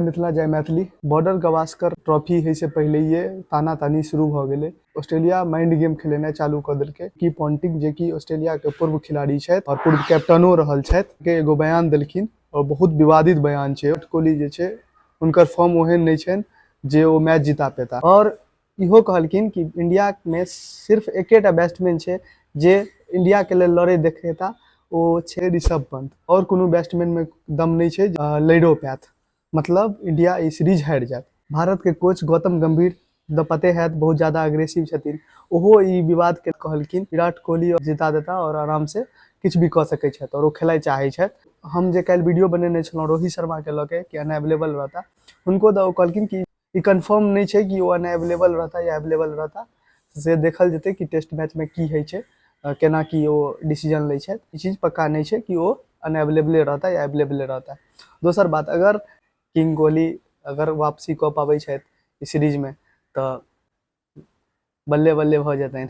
मिथिला जय Maithili. Border Gavaskar trophy है से पहले ये ताना तानी शुरू भ गेलै। ऑस्ट्रेलिया माइंड गेम खेलेनाइ चालू क देलकै कि पॉन्टिंग जे कि ऑस्ट्रेलिया के पूर्व खिलाड़ी छथि और पूर्व कैप्टनो रहल छथि के एगो बयान देलखिन और बहुत विवादित बयान छै। विराट कोहली जे छै हुनकर फॉर्म ओहन नहीं छनि जे ओ मैच जिता पेता और इहो कहलखिन कि इंडिया में सिर्फ एकेटा बैट्समैन छै जे इंडिया के लेल लड़े देखेता, ओ छै ऋषभ पंत। और कोनो बैट्समैन में दम नहीं छै लड़ो पैत, मतलब इंडिया ई सीरीज हारि जात। भारत के कोच गौतम गंभीर द पते हैत बहुत ज्यादा अग्रेसिव छथिन, ओहो ई विवाद के कहलखिन विराट कोहली जिता देता और आराम से किछ भी क सकै छथि और ओ खेलाइ चाहै छथि। हम जे काल्हि वीडियो बनेने छलहुँ रोहित शर्मा के लके कि अनअवेलेबल रहता, हुनको ओ कहलखिन कि ई कंफर्म नहीं छै कि वो अनअवेलेबल रहता या अवेलेबल रहता, से देखल जेतै कि टेस्ट मैच में की होइ छै, केना की ओ डिसीजन लै छथि। ई चीज पक्का नहीं छै कि वो अनअवेलेबले रहता या अवेलेबले रहता। दोसर बात, अगर किंग कोहली अगर वापसी कऽ पाबै छथि इस सीरीज में तो बल्ले बल्ले भ जेतनि।